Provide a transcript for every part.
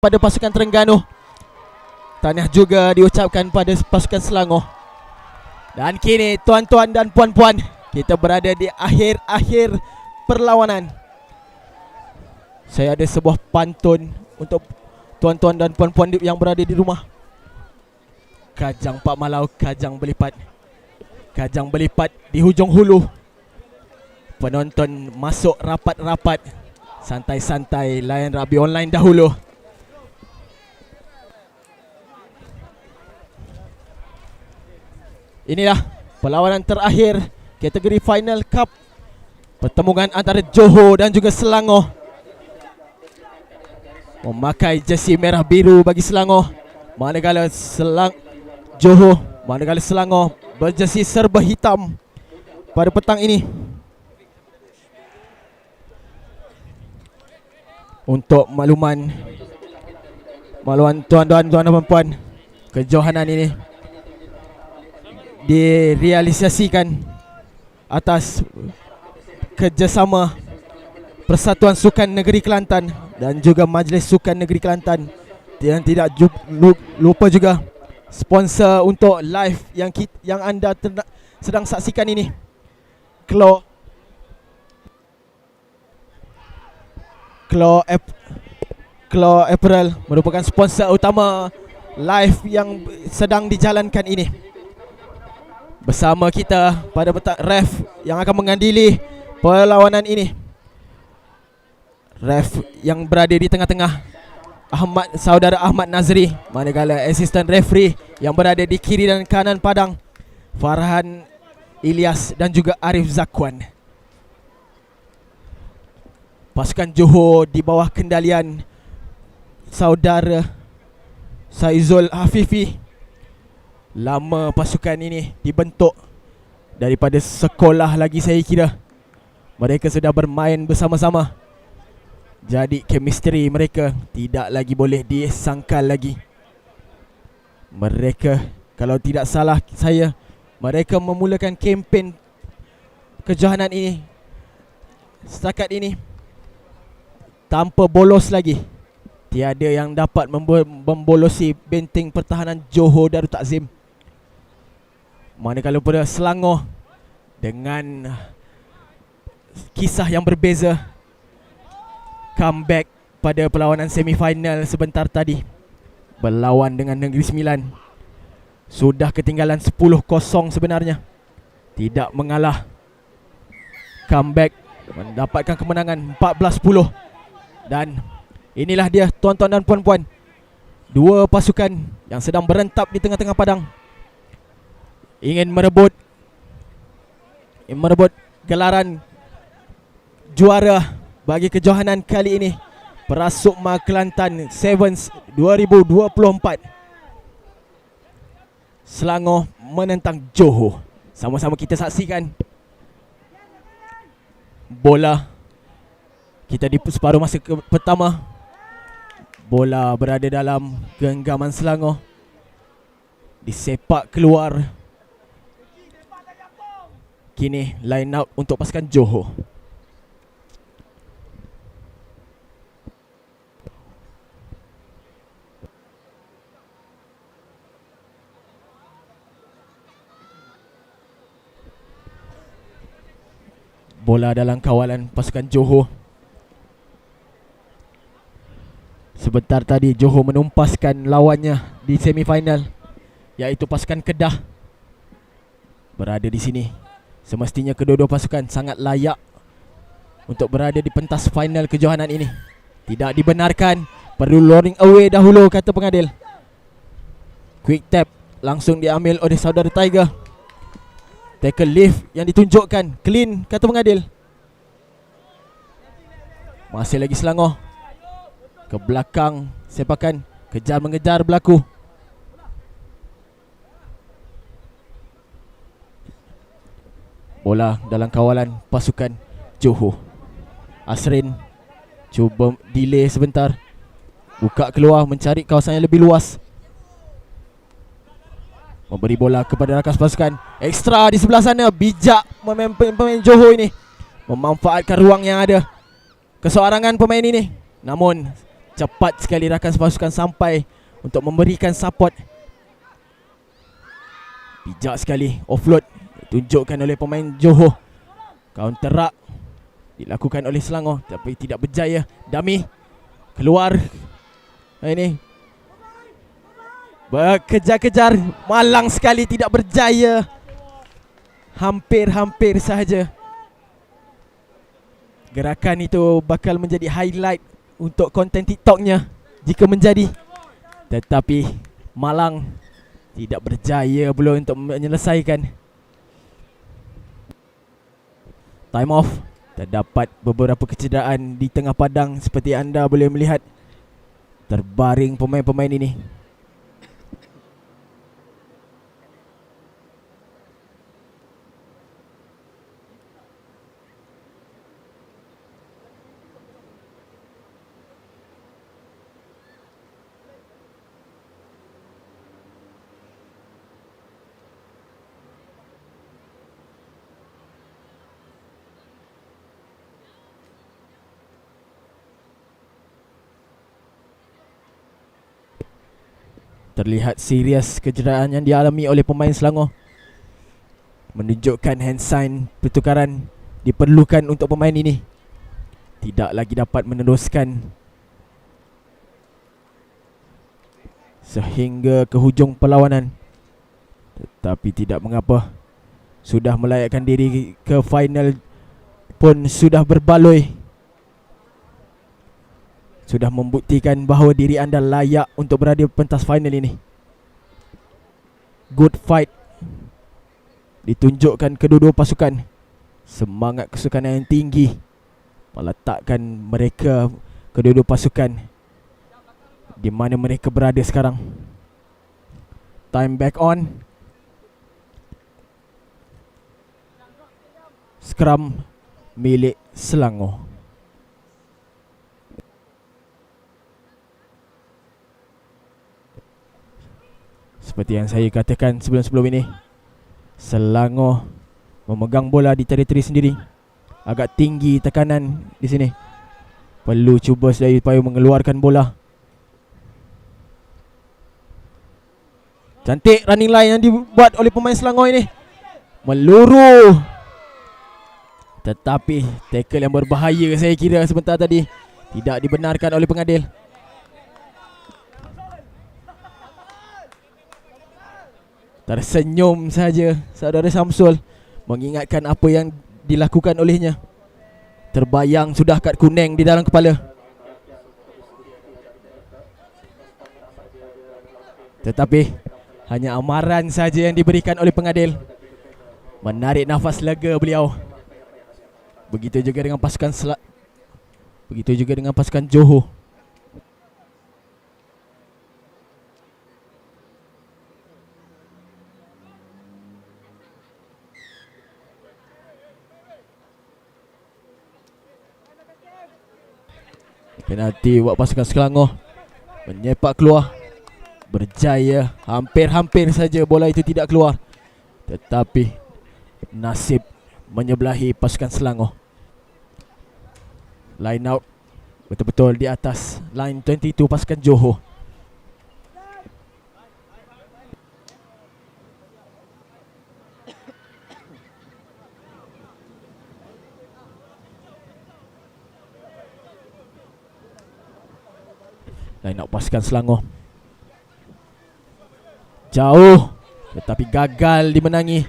pada pasukan Terengganu. Tahniah juga diucapkan pada pasukan Selangor. Dan kini tuan-tuan dan puan-puan, kita berada di akhir-akhir perlawanan. Saya ada sebuah pantun untuk tuan-tuan dan puan-puan yang berada di rumah. Kajang Pak Malau, kajang berlipat. Kajang berlipat di hujung hulu. Penonton masuk rapat-rapat. Santai-santai layan rugby online dahulu. Inilah perlawanan terakhir kategori Final Cup, pertemuan antara Johor dan juga Selangor. Memakai jersey merah biru bagi Selangor, manakala Johor, manakala Selangor berjersey serba hitam pada petang ini. Untuk makluman tuan-tuan dan puan-puan, kejohanan ini direalisasikan atas kerjasama Persatuan Sukan Negeri Kelantan dan juga Majlis Sukan Negeri Kelantan. Dan tidak lupa juga sponsor untuk live yang anda sedang saksikan ini, Claw Apparel merupakan sponsor utama live yang sedang dijalankan ini. Bersama kita pada petang ref yang akan mengadili perlawanan ini, ref yang berada di tengah-tengah, Saudara Ahmad Nazri, manakala asisten referee yang berada di kiri dan kanan padang, Farhan Ilyas dan juga Arif Zakwan. Pasukan Johor di bawah kendalian Saudara Saizul Hafifi. Lama pasukan ini dibentuk, daripada sekolah lagi saya kira. Mereka sudah bermain bersama-sama, jadi chemistry mereka tidak lagi boleh disangkal lagi. Mereka, kalau tidak salah saya, mereka memulakan kempen kejohanan ini setakat ini tanpa bolos lagi. Tiada yang dapat membolosi benteng pertahanan Johor Darul Takzim. Manakala pada Selangor dengan kisah yang berbeza, comeback pada perlawanan semifinal sebentar tadi, berlawan dengan Negeri Sembilan. Sudah ketinggalan 10-0 sebenarnya, tidak mengalah, comeback mendapatkan kemenangan 14-10. Dan inilah dia tuan-tuan dan puan-puan, dua pasukan yang sedang berentap di tengah-tengah padang, ingin merebut gelaran juara bagi kejohanan kali ini, Prasukma Kelantan Sevens 2024. Selangor menentang Johor. Sama-sama kita saksikan bola. Kita di separuh masa pertama, bola berada dalam genggaman Selangor, disepak keluar. Kini line out untuk pasukan Johor. Bola dalam kawalan pasukan Johor. Sebentar tadi Johor menumpaskan lawannya di semifinal, iaitu pasukan Kedah. Berada di sini, semestinya kedua-dua pasukan sangat layak untuk berada di pentas final kejohanan ini. Tidak dibenarkan, perlu luring away dahulu, kata pengadil. Quick tap langsung diambil oleh saudara Tiger. Tackle lift yang ditunjukkan clean, kata pengadil. Masih lagi Selangor ke belakang sepakan, kejar-mengejar berlaku. Bola dalam kawalan pasukan Johor. Asrin cuba delay sebentar, buka keluar mencari kawasan yang lebih luas, memberi bola kepada rakan pasukan. Ekstra di sebelah sana, bijak pemain Johor ini memanfaatkan ruang yang ada, keseorangan pemain ini. Namun cepat sekali rakan pasukan sampai untuk memberikan support. Bijak sekali offload ditunjukkan oleh pemain Johor. Counter rak dilakukan oleh Selangor tapi tidak berjaya. Dami keluar. Ini berkejar-kejar, malang sekali, tidak berjaya. Hampir-hampir sahaja. Gerakan itu bakal menjadi highlight untuk konten TikToknya jika menjadi. Tetapi malang tidak berjaya pula untuk menyelesaikan. Time off. Terdapat beberapa kecederaan di tengah padang seperti anda boleh melihat. Terbaring pemain-pemain ini. Terlihat serius kecederaan yang dialami oleh pemain Selangor. Menunjukkan hand sign pertukaran diperlukan untuk pemain ini. Tidak lagi dapat meneruskan sehingga ke hujung perlawanan. Tetapi tidak mengapa. Sudah melayakkan diri ke final pun sudah berbaloi. Sudah membuktikan bahawa diri anda layak untuk berada di pentas final ini. Good fight ditunjukkan kedua-dua pasukan. Semangat kesukanan yang tinggi meletakkan mereka, kedua-dua pasukan, di mana mereka berada sekarang. Time back on. Scrum milik Selangor. Seperti yang saya katakan sebelum-sebelum ini, Selangor memegang bola di teritori sendiri. Agak tinggi tekanan di sini. Perlu cuba sedaya upaya mengeluarkan bola. Cantik running line yang dibuat oleh pemain Selangor ini. Meluru. Tetapi tackle yang berbahaya saya kira sebentar tadi tidak dibenarkan oleh pengadil. Tersenyum saja saudara Samsul mengingatkan apa yang dilakukan olehnya. Terbayang sudah kad kuning di dalam kepala. Tetapi hanya amaran saja yang diberikan oleh pengadil. Menarik nafas lega beliau. Begitu juga dengan pasukan Johor. Penalti buat pasukan Selangor. Menyepak keluar. Berjaya. Hampir-hampir saja bola itu tidak keluar. Tetapi nasib menyebelahi pasukan Selangor. Line out betul-betul di atas line 22 pasukan Johor. Line out pasukan Selangor. Jauh tetapi gagal dimenangi.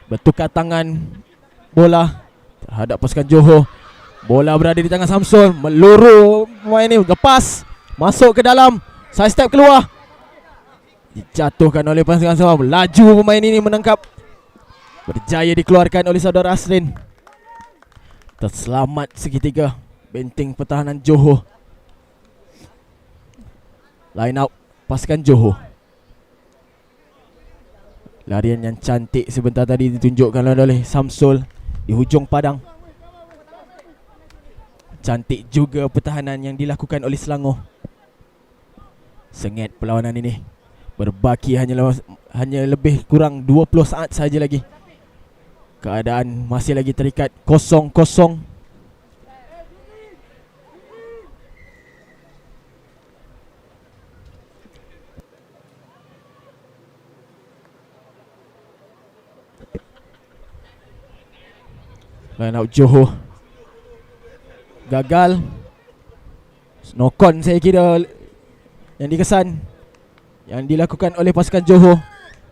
Bertukar tangan bola terhadap pasukan Johor. Bola berada di tangan Samsul. Meluru pemain ini, lepas, masuk ke dalam, side step keluar. Dijatuhkan oleh pasukan Selangor. Laju pemain ini menangkap. Berjaya dikeluarkan oleh saudara Asrin. Terselamat seketika benteng pertahanan Johor. Line out pasukan Johor. Larian yang cantik sebentar tadi ditunjukkan oleh Samsul di hujung padang. Cantik juga pertahanan yang dilakukan oleh Selangor. Sengit perlawanan ini. Berbaki hanya lebih kurang 20 saat saja lagi. Keadaan masih lagi terikat 0-0. Line out Johor gagal. Knock-on saya kira yang dikesan yang dilakukan oleh pasukan Johor.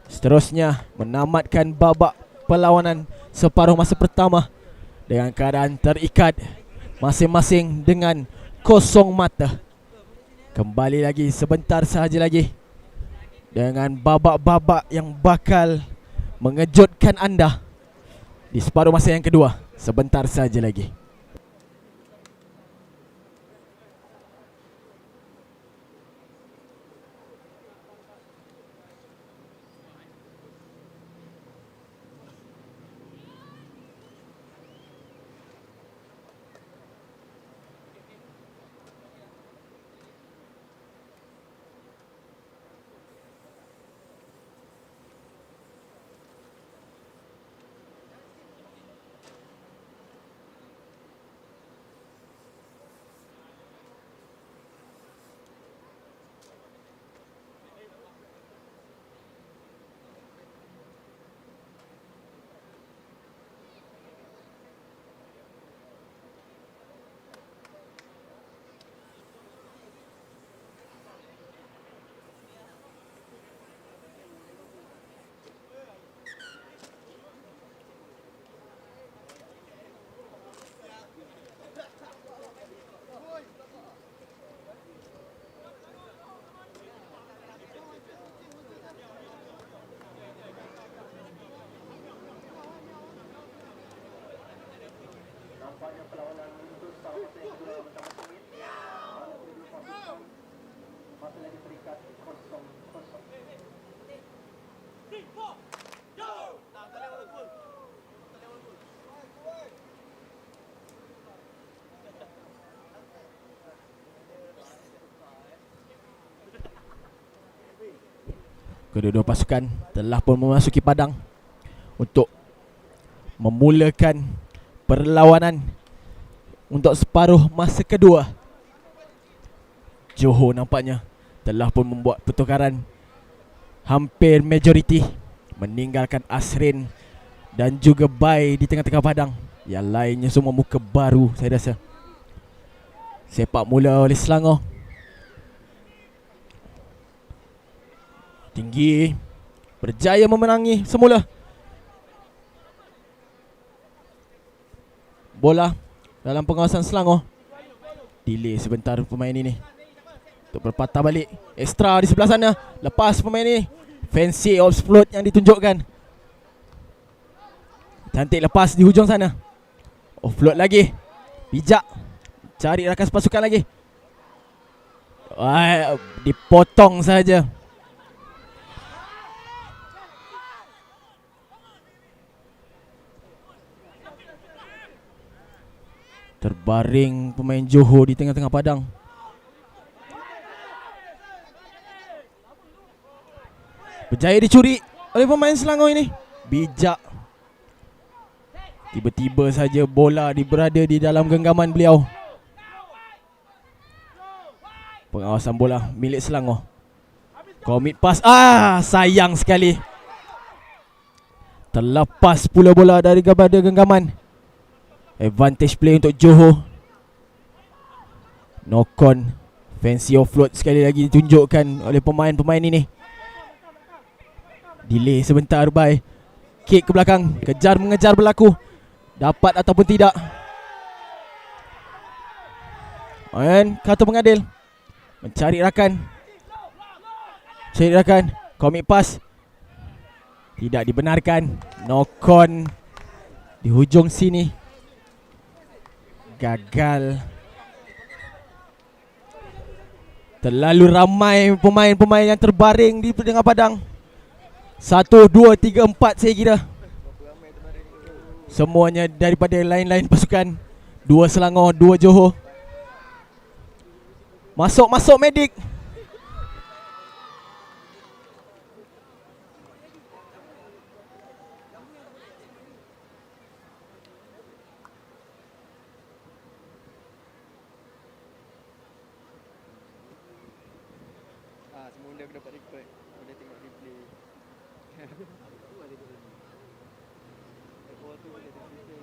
Seterusnya menamatkan babak perlawanan separuh masa pertama dengan keadaan terikat masing-masing dengan kosong mata. Kembali lagi sebentar sahaja lagi dengan babak-babak yang bakal mengejutkan anda di separuh masa yang kedua. Sebentar saja lagi. Nampaknya perlawanan untuk separuh masa yang kedua bersama sengit. Masa lagi terikat 0-0. Kedua-dua pasukan telah pun memasuki padang untuk memulakan perlawanan untuk separuh masa kedua. Johor nampaknya telah pun membuat pertukaran hampir majoriti, meninggalkan Asrin dan juga Bai di tengah-tengah padang. Yang lainnya semua muka baru saya rasa. Sepak mula oleh Selangor. Tinggi, berjaya memenangi semula. Bola dalam pengawasan Selangor. Delay sebentar pemain ini untuk berpatah balik. Extra di sebelah sana. Lepas pemain ini. Fancy offload yang ditunjukkan. Cantik lepas di hujung sana. Offload lagi. Bijak. Cari rakan pasukan lagi. Dipotong saja. Terbaring pemain Johor di tengah-tengah padang. Berjaya dicuri oleh pemain Selangor ini. Bijak. Tiba-tiba saja bola berada di dalam genggaman beliau. Pengawasan bola milik Selangor. Commit pass. Sayang sekali. Terlepas pula bola daripada genggaman. Advantage play untuk Johor. Knock-on. Fancy offload sekali lagi ditunjukkan oleh pemain-pemain ini. Delay sebentar Bai. Kick ke belakang. Kejar mengejar berlaku. Dapat ataupun tidak. And kartu pengadil. Mencari rakan. Commit pass. Tidak dibenarkan. Knock-on di hujung sini. Gagal. Terlalu ramai pemain-pemain yang terbaring di tengah padang. 1, 2, 3, 4 saya kira. Semuanya daripada lain-lain pasukan. 2 Selangor, 2 Johor. Masuk medik. Semula aku dapat record. Boleh tengok replay. Waktu tu boleh tengok replay.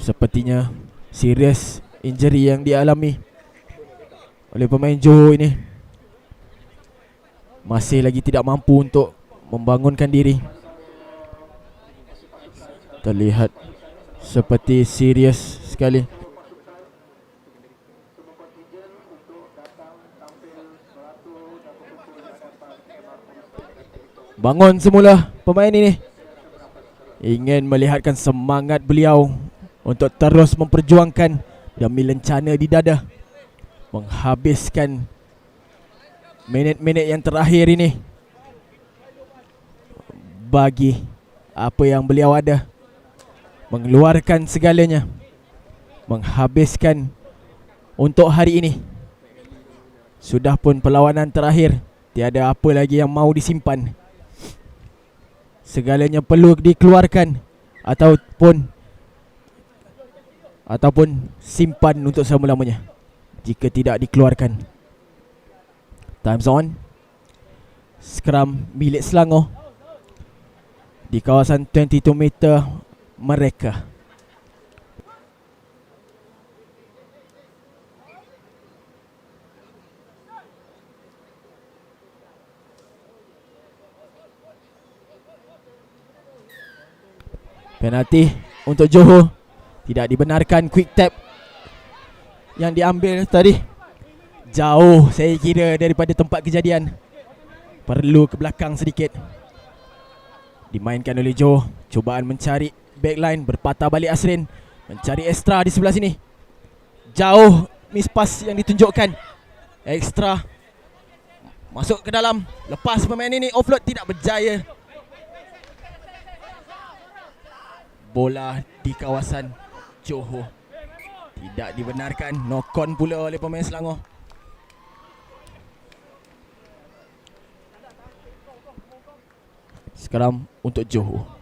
Sepertinya serious injury yang dialami oleh pemain Johor ini. Masih lagi tidak mampu untuk membangunkan diri. Terlihat seperti serius sekali. Bangun semula pemain ini. Ingin melihatkan semangat beliau untuk terus memperjuangkan demi lencana di dada, menghabiskan minit-minit yang terakhir ini bagi apa yang beliau ada, mengeluarkan segalanya, menghabiskan untuk hari ini. Sudah pun perlawanan terakhir, tiada apa lagi yang mau disimpan. Segalanya perlu dikeluarkan ataupun simpan untuk selama-lamanya. Jika tidak dikeluarkan, time's on. Scrum milik Selangor di kawasan 22 meter mereka. Penalti untuk Johor. Tidak dibenarkan, quick tap yang diambil tadi jauh saya kira daripada tempat kejadian. Perlu ke belakang sedikit. Dimainkan oleh Johor. Cubaan mencari backline, berpatah balik Asrin, mencari extra di sebelah sini. Jauh miss pass yang ditunjukkan. Extra masuk ke dalam. Lepas pemain ini offload, tidak berjaya. Bola di kawasan Johor tidak dibenarkan. Knock on pula oleh pemain Selangor. Sekarang untuk Johor.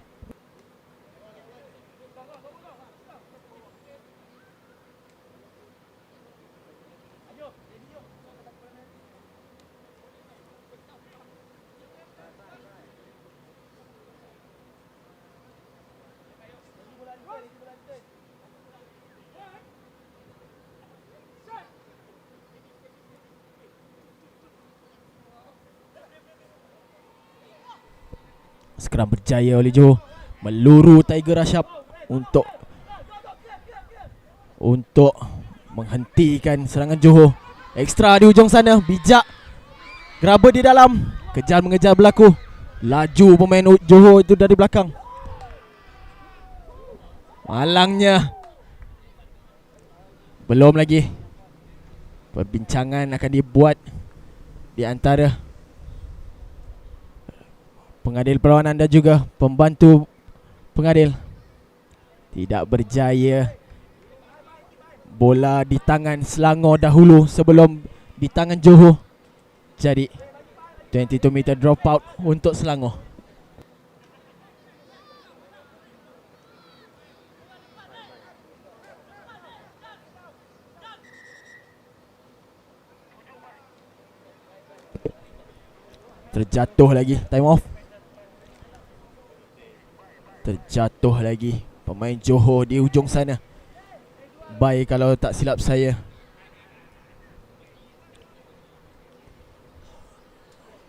Sekarang berjaya oleh Johor, meluru Tiger Rashab untuk menghentikan serangan Johor. Ekstra di hujung sana, bijak Grabber di dalam, kejar mengejar berlaku. Laju pemain Johor itu dari belakang. Malangnya belum lagi. Perbincangan akan dibuat di antara pengadil perlawanan dan juga pembantu pengadil. Tidak berjaya. Bola di tangan Selangor dahulu sebelum di tangan Johor. Jadi 22 meter drop out untuk Selangor. Terjatuh lagi, time off. Terjatuh lagi pemain Johor di hujung sana. Baik kalau tak silap saya.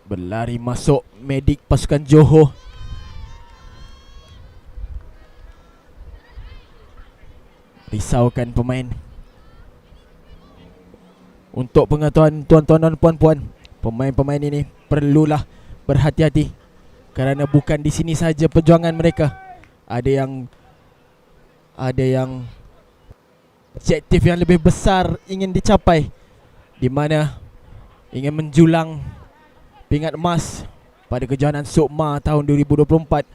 Berlari masuk medik pasukan Johor. Risaukan pemain. Untuk pengetahuan tuan-tuan dan puan-puan, pemain-pemain ini perlulah berhati-hati, kerana bukan di sini saja perjuangan mereka. Ada yang objektif yang lebih besar ingin dicapai, di mana ingin menjulang pingat emas pada kejohanan Sukma tahun 2024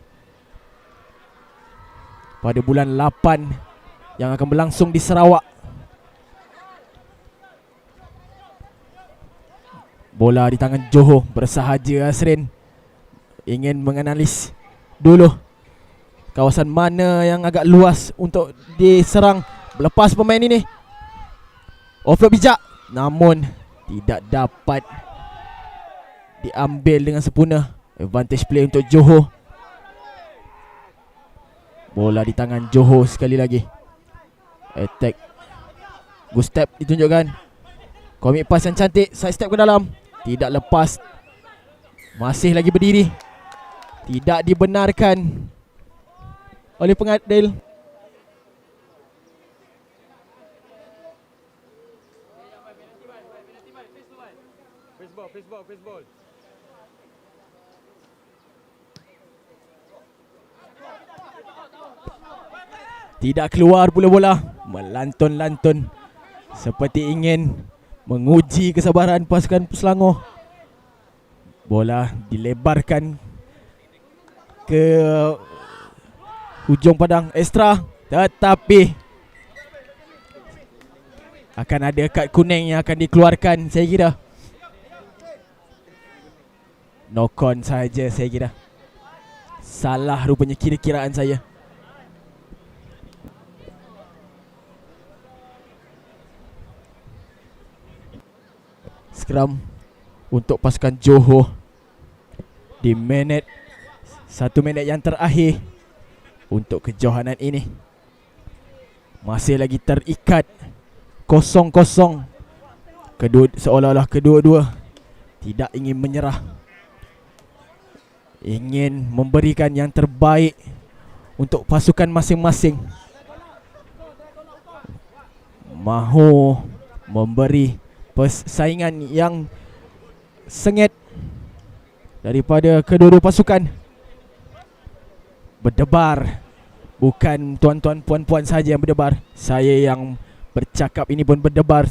pada bulan 8 yang akan berlangsung di Sarawak. Bola di tangan Johor, bersahaja Asrin ingin menganalisis dulu kawasan mana yang agak luas untuk diserang. Lepas pemain ini, offload bijak, namun tidak dapat diambil dengan sempurna. Advantage play untuk Johor. Bola di tangan Johor sekali lagi. Attack. Good step ditunjukkan. Commit pass yang cantik. Side step ke dalam. Tidak lepas. Masih lagi berdiri. Tidak dibenarkan oleh pengadil. Face ball. Tidak keluar pula bola. Melantun-lantun. Seperti ingin menguji kesabaran pasukan Selangor. Bola dilebarkan ke hujung padang extra. Tetapi akan ada kad kuning yang akan dikeluarkan, saya kira. Knock on saja, saya kira. Salah rupanya kira-kiraan saya. Scrum untuk pasukan Johor di satu minit yang terakhir untuk kejohanan ini. Masih lagi terikat 0-0. Seolah-olah kedua-dua tidak ingin menyerah, ingin memberikan yang terbaik untuk pasukan masing-masing. Mahu memberi persaingan yang sengit daripada kedua-dua pasukan. Berdebar. Bukan tuan-tuan puan-puan saja yang berdebar. Saya yang bercakap ini pun berdebar.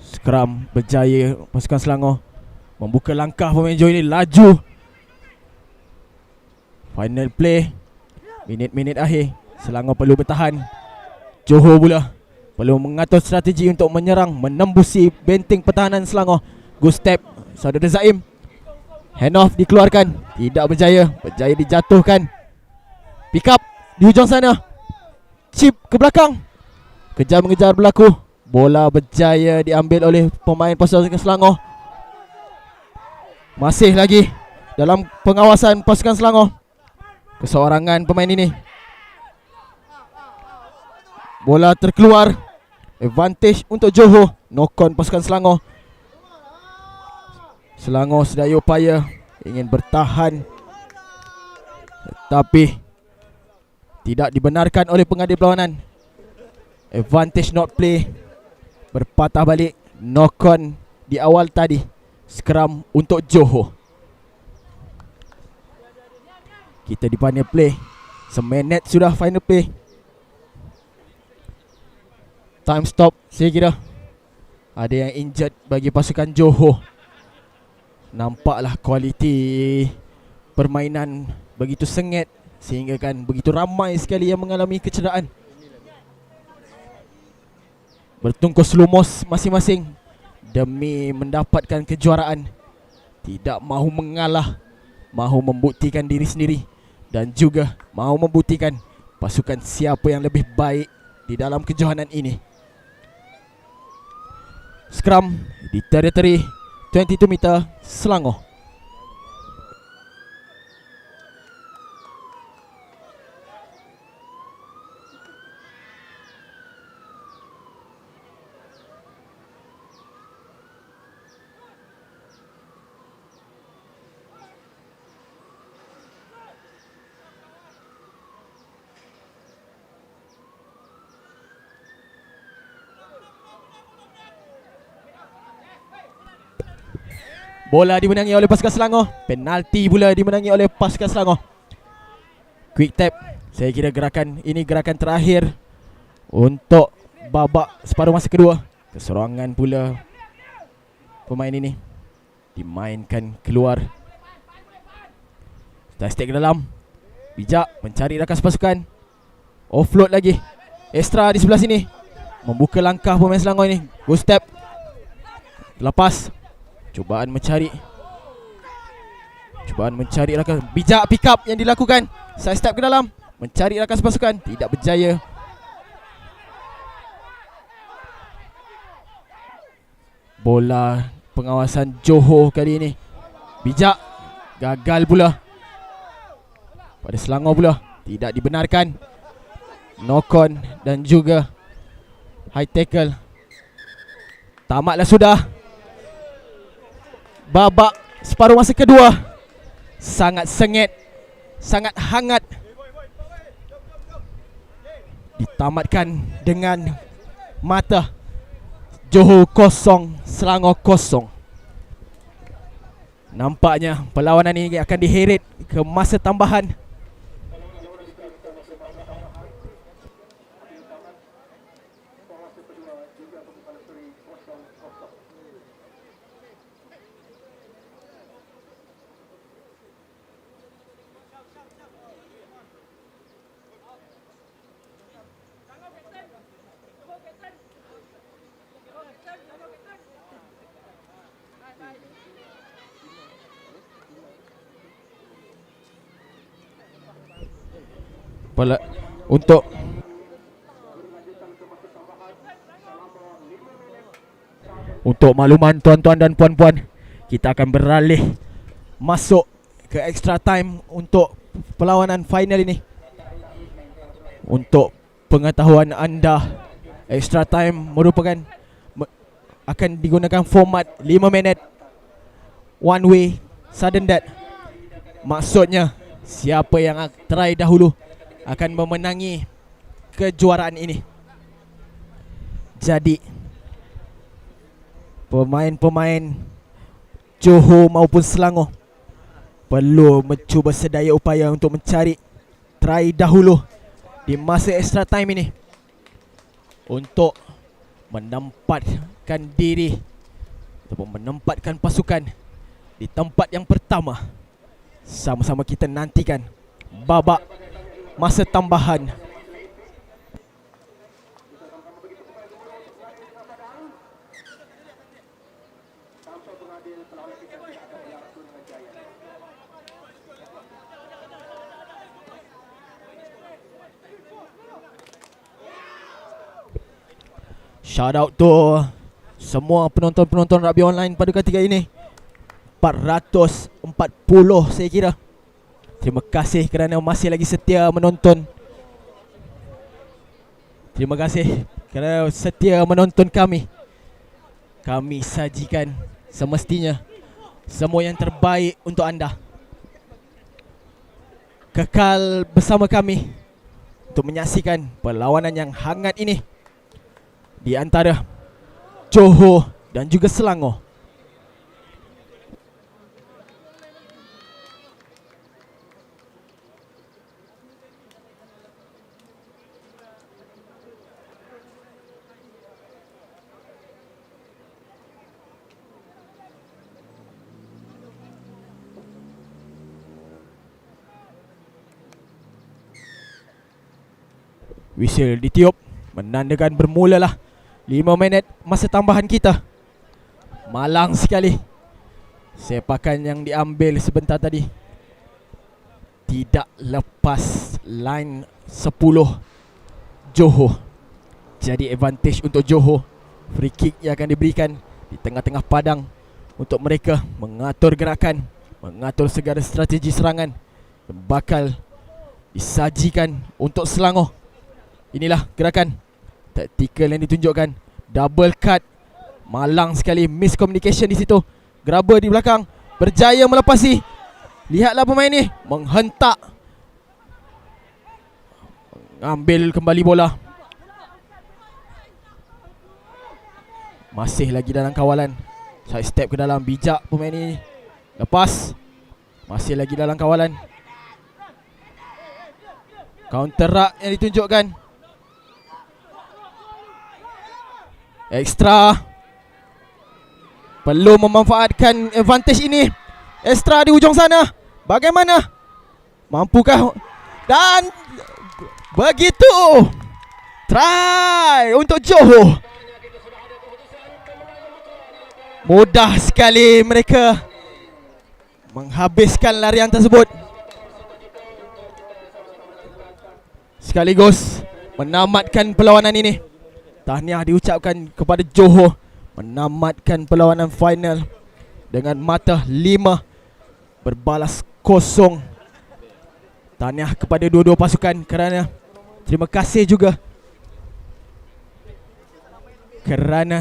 Scrum berjaya pasukan Selangor membuka langkah pemain Johor ini laju. Final play. Minit-minit akhir. Selangor perlu bertahan. Johor pula perlu mengatur strategi untuk menyerang, menembusi benteng pertahanan Selangor. Good step saudara Zaim. Hand off dikeluarkan. Tidak berjaya. Berjaya dijatuhkan. Pick up di hujung sana. Chip ke belakang. Kejar mengejar berlaku. Bola berjaya diambil oleh pemain pasukan Selangor. Masih lagi dalam pengawasan pasukan Selangor. Keseorangan pemain ini. Bola terkeluar. Advantage untuk Johor. Knock on pasukan Selangor. Selangor sedaya upaya ingin bertahan, tetapi tidak dibenarkan oleh pengadil perlawanan. Advantage not play. Berpatah balik. Knock on di awal tadi. Scrum untuk Johor. Kita di final play. Seminit sudah final play. Time stop, saya kira. Ada yang injured bagi pasukan Johor. Nampaklah kualiti permainan begitu sengit sehingga kan begitu ramai sekali yang mengalami kecederaan. Bertungkus lumus masing-masing demi mendapatkan kejuaraan. Tidak mahu mengalah, mahu membuktikan diri sendiri dan juga mahu membuktikan pasukan siapa yang lebih baik di dalam kejohanan ini. Scrum di teritori 22 meter Selangor. Bola dimenangi oleh pasukan Selangor. Penalti pula dimenangi oleh pasukan Selangor. Quick tap. Saya kira gerakan ini gerakan terakhir untuk babak separuh masa kedua. Keserangan pula pemain ini dimainkan keluar. Step ke dalam. Bijak mencari rakan pasukan. Offload lagi. Extra di sebelah sini. Membuka langkah pemain Selangor ini. Good step. Lepas. Cubaan mencari rakan. Bijak pick up yang dilakukan. Side step ke dalam. Mencari rakan pasukan. Tidak berjaya. Bola pengawasan Johor kali ini. Bijak. Gagal pula. pada Selangor pula. Tidak dibenarkan. Knock on dan juga high tackle. Tamatlah sudah. Babak separuh masa kedua sangat sengit, sangat hangat. Ditamatkan dengan mata. Johor kosong, Selangor kosong. Nampaknya perlawanan ini akan diheret ke masa tambahan. Untuk makluman tuan-tuan dan puan-puan, kita akan beralih masuk ke extra time untuk perlawanan final ini. Untuk pengetahuan anda, extra time merupakan akan digunakan format 5 minit one way sudden death. Maksudnya siapa yang try dahulu akan memenangi kejuaraan ini. Jadi pemain-pemain Johor maupun Selangor perlu mencuba sedaya upaya untuk mencari try dahulu di masa extra time ini untuk menempatkan diri ataupun menempatkan pasukan di tempat yang pertama. Sama-sama kita nantikan babak masa tambahan. Shout out to semua penonton-penonton rugby online pada ketika ini. 440 saya kira. Terima kasih kerana masih lagi setia menonton. Terima kasih kerana setia menonton kami. Kami sajikan semestinya semua yang terbaik untuk anda. Kekal bersama kami untuk menyaksikan perlawanan yang hangat ini di antara Johor dan juga Selangor. Whistle ditiup menandakan bermulalah 5 minit masa tambahan kita. Malang sekali sepakan yang diambil sebentar tadi. Tidak lepas line 10 Johor. Jadi advantage untuk Johor. Free kick yang akan diberikan di tengah-tengah padang untuk mereka mengatur gerakan, mengatur segala strategi serangan yang bakal disajikan untuk Selangor. Inilah gerakan taktikal yang ditunjukkan. Double cut. Malang sekali miscommunication di situ. Grabber di belakang berjaya melepasi. Lihatlah pemain ni menghentak, ambil kembali bola. Masih lagi dalam kawalan. Side step ke dalam. Bijak pemain ni. Lepas. Masih lagi dalam kawalan. Counter ruck yang ditunjukkan. Extra. Perlu memanfaatkan advantage ini. Extra di ujung sana. Bagaimana? Mampukah? Dan begitu. Try untuk Johor. Mudah sekali mereka menghabiskan larian tersebut. Sekaligus menamatkan perlawanan ini. Tahniah diucapkan kepada Johor menamatkan perlawanan final dengan mata 5 berbalas 0 Tahniah kepada dua-dua pasukan kerana terima kasih juga kerana